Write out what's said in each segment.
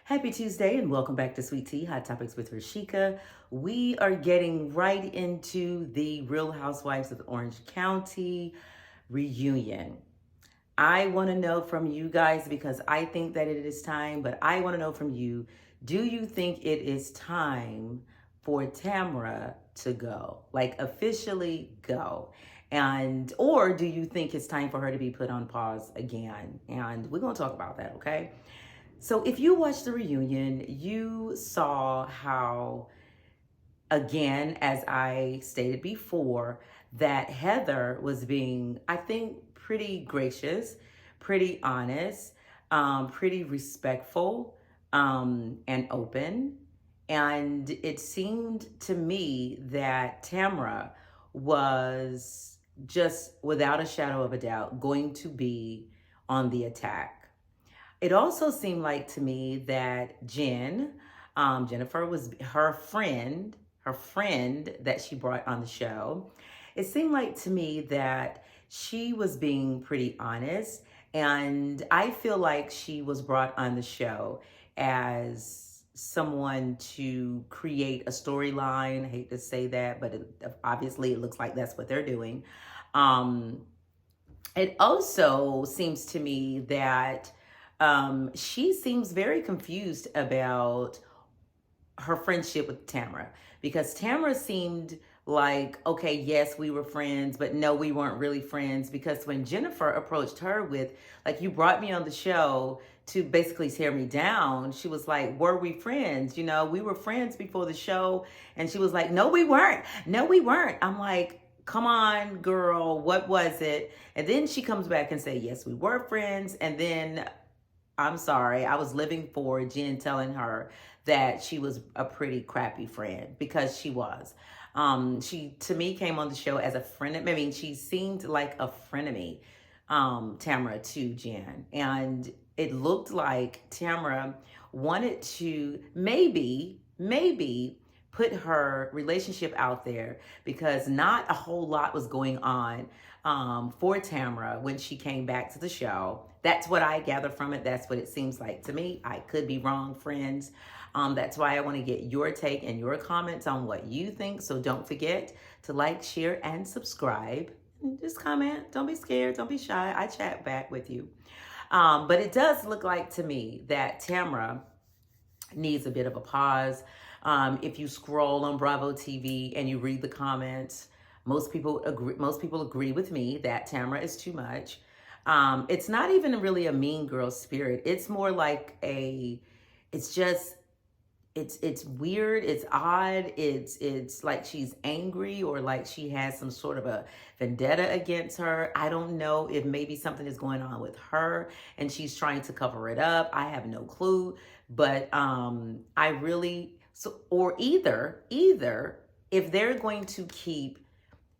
Happy Tuesday and welcome back to Sweet Tea Hot Topics with Rashika. We are getting right into the Real Housewives of Orange County reunion. I want to know from you guys because I think that it is time, but I want to know from you, do you think it is time for Tamera to go? Like officially go? And or do you think it's time for her to be put on pause again? And we're going to talk about that, okay? So if you watched the reunion, you saw how, again, as I stated before, that Heather was being, I think, pretty gracious, pretty honest, pretty respectful, and open. And it seemed to me that Tamra was just, without a shadow of a doubt, going to be on the attack. It also seemed like to me that Jennifer was her friend that she brought on the show. It seemed like to me that she was being pretty honest. And I feel like she was brought on the show as someone to create a storyline. I hate to say that, but obviously it looks like that's what they're doing. Um, it also seems to me that she seems very confused about her friendship with Tamara because Tamara seemed like, okay, yes, we were friends, but no, we weren't really friends because when Jennifer approached her with, like, you brought me on the show to basically tear me down, she was like, were we friends? You know, we were friends before the show. And she was like, no, we weren't. No, we weren't. I'm like, come on, girl, what was it? And then she comes back and say, yes, we were friends. And then I'm sorry, I was living for Jen telling her that she was a pretty crappy friend because she was. She, to me, came on the show as a friend. I mean, she seemed like a frenemy, Tamara, to Jen. And it looked like Tamara wanted to maybe put her relationship out there because not a whole lot was going on for Tamara when she came back to the show. That's what I gather from it. That's what it seems like to me. I could be wrong, friends. That's why I want to get your take and your comments on what you think. So don't forget to like, share, and subscribe. Just comment. Don't be scared. Don't be shy. I chat back with you. But it does look like to me that Tamara needs a bit of a pause. If you scroll on Bravo TV and you read the comments, most people agree with me that Tamara is too much. It's not even really a mean girl spirit. It's more like it's just, it's weird, it's odd, it's like she's angry or like she has some sort of a vendetta against her. I don't know if maybe something is going on with her and she's trying to cover it up. I have no clue, but I really, so, or either if they're going to keep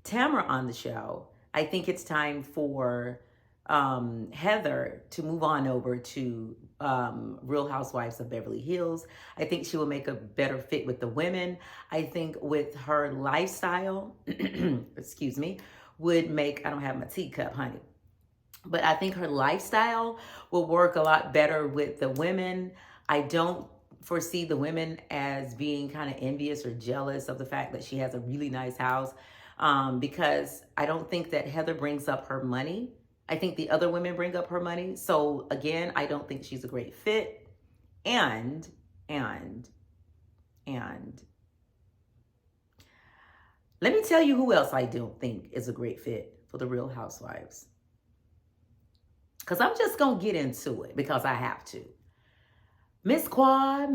Tamara on the show, I think it's time for Heather to move on over to Real Housewives of Beverly Hills. I think she will make a better fit with the women. I think with her lifestyle, excuse me, would make, I don't have my teacup, honey, but I think her lifestyle will work a lot better with the women. I don't foresee the women as being kind of envious or jealous of the fact that she has a really nice house because I don't think that Heather brings up her money. I think the other women bring up her money. So again, I don't think she's a great fit. And let me tell you who else I don't think is a great fit for the Real Housewives. Because I'm just going to get into it because I have to. Miss Quad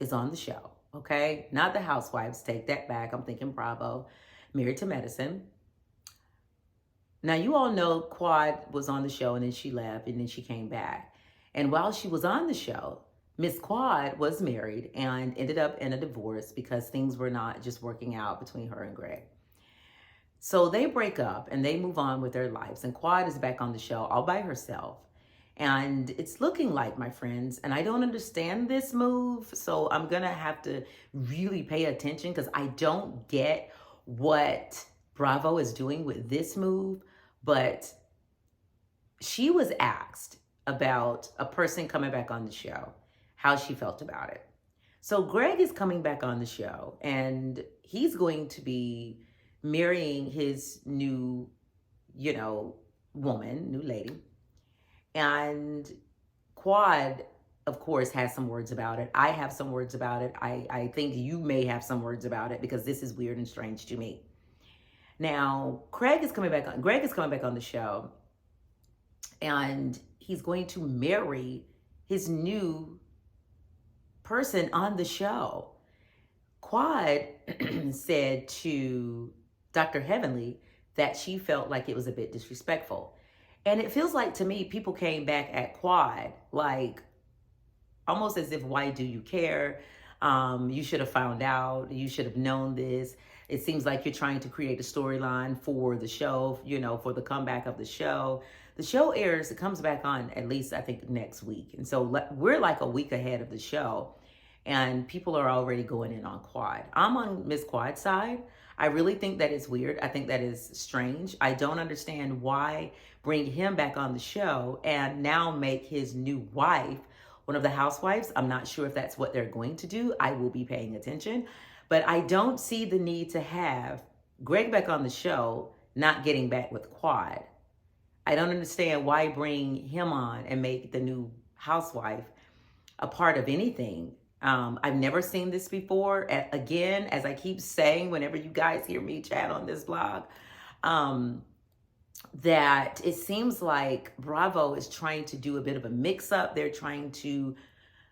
is on the show, okay? Not the Housewives, take that back. I'm thinking Bravo, Married to Medicine. Now, you all know Quad was on the show and then she left and then she came back. And while she was on the show, Miss Quad was married and ended up in a divorce because things were not just working out between her and Greg. So they break up and they move on with their lives. And Quad is back on the show all by herself. And it's looking like, my friends, and I don't understand this move. So I'm going to have to really pay attention because I don't get what Bravo is doing with this move. But she was asked about a person coming back on the show. how she felt about it. So Greg is coming back on the show, and he's going to be marrying his new, you know, woman, new lady. And Quad, of course, has some words about it. I have some words about it. I think you may have some words about it because this is weird and strange to me. Now, Greg is coming back on the show, and he's going to marry his new person on the show. Quad said to Dr. Heavenly that she felt like it was a bit disrespectful. And it feels like to me, people came back at Quad like almost as if, why do you care? You should have found out. You should have known this. It seems like you're trying to create a storyline for the show, you know, for the comeback of the show. The show airs, it comes back on at least, I think, next week. And so we're like a week ahead of the show. And people are already going in on Quad. I'm on Miss Quad's side. I really think that is weird. I think that is strange. I don't understand why bring him back on the show and now make his new wife one of the housewives. I'm not sure if that's what they're going to do. I will be paying attention. But I don't see the need to have Greg back on the show not getting back with Quad. I don't understand why bring him on and make the new housewife a part of anything. I've never seen this before. Again, as I keep saying, whenever you guys hear me chat on this blog, that it seems like Bravo is trying to do a bit of a mix-up. They're trying to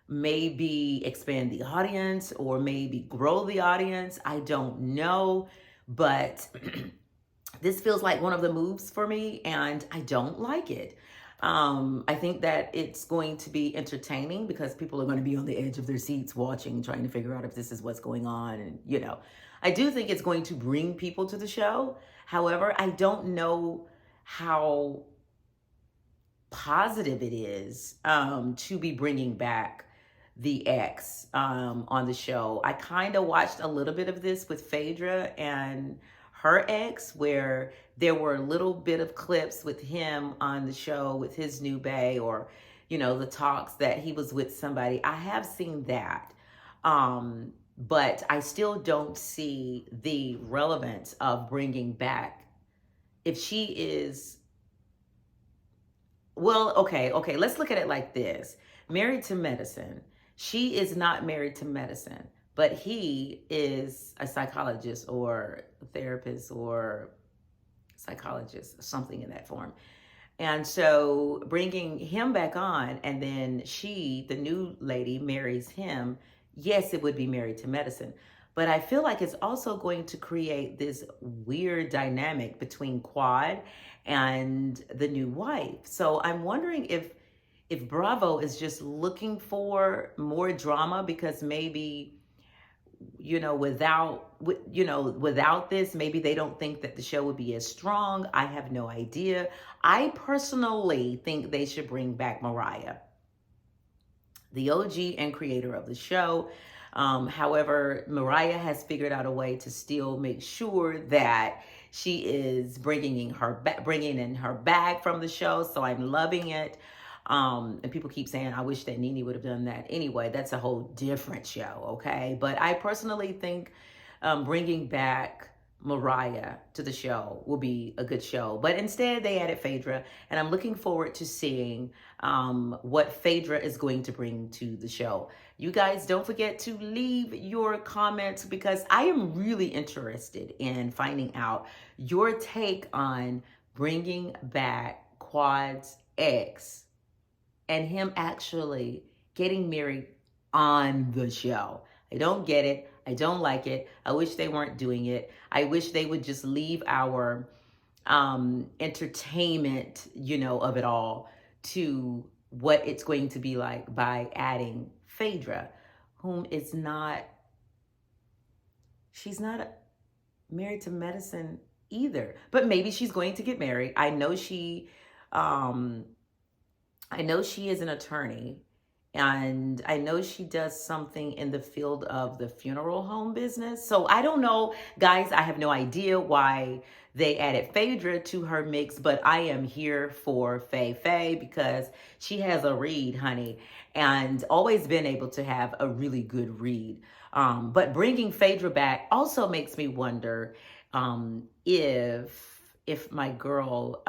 maybe expand the audience or maybe grow the audience. I don't know, but this feels like one of the moves for me, and I don't like it. I think that it's going to be entertaining because people are going to be on the edge of their seats watching, trying to figure out if this is what's going on. And, you know, I do think it's going to bring people to the show. However, I don't know how positive it is to be bringing back the ex on the show. I kind of watched a little bit of this with Phaedra and her ex, where there were a little bit of clips with him on the show with his new bae, or, you know, the talks that he was with somebody. I have seen that. But I still don't see the relevance of bringing back, if she is, well, okay, let's look at it like this. Married to Medicine. She is not married to Medicine, but he is a psychologist or a therapist or psychologist, something in that form. And so bringing him back on, and then she, the new lady, marries him. Yes, it would be Married to Medicine. But I feel like it's also going to create this weird dynamic between Quad and the new wife. So I'm wondering if Bravo is just looking for more drama because maybe, you know, without this, maybe they don't think that the show would be as strong. I have no idea. I personally think they should bring back Mariah, the OG and creator of the show. However, Mariah has figured out a way to still make sure that she is bringing in her bag from the show. So I'm loving it. And people keep saying, I wish that Nene would have done that. Anyway, that's a whole different show, okay? But I personally think bringing back Mariah to the show will be a good show. But instead, they added Phaedra, and I'm looking forward to seeing what Phaedra is going to bring to the show. You guys, don't forget to leave your comments because I am really interested in finding out your take on bringing back Quad's ex and him actually getting married on the show. I don't get it. I don't like it. I wish they weren't doing it. I wish they would just leave our entertainment, you know, of it all to what it's going to be like by adding Phaedra, whom is not, she's not married to Medicine either. But maybe she's going to get married. I know she is an attorney, And I know she does something in the field of the funeral home business. So I don't know, guys, I have no idea why they added Phaedra to her mix, but I am here for Faye because she has a read, honey, and always been able to have a really good read. But bringing Phaedra back also makes me wonder if my girl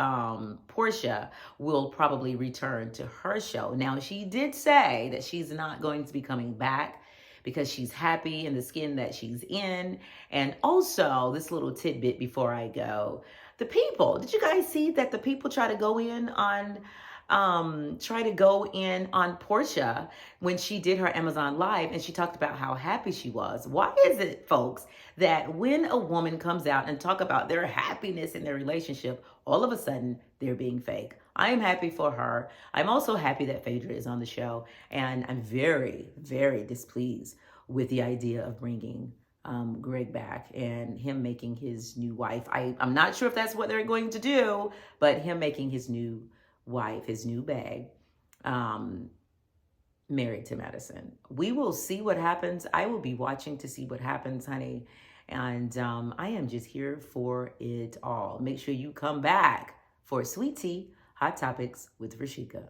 Portia will probably return to her show. Now, she did say that she's not going to be coming back because she's happy in the skin that she's in. And also, this little tidbit before I go, the people, did you guys see that the people try to go in on Portia when she did her Amazon Live and she talked about how happy she was? Why is it, folks, that when a woman comes out and talk about their happiness in their relationship, all of a sudden they're being fake? I am happy for her. I'm also happy that Phaedra is on the show, and I'm very, very displeased with the idea of bringing Greg back and him making his new wife. I'm not sure if that's what they're going to do, but him making his new wife, his new bae, married to Madison. We will see what happens. I will be watching to see what happens, honey. And I am just here for it all. Make sure you come back for Sweet Tea Hot Topics with Rashika.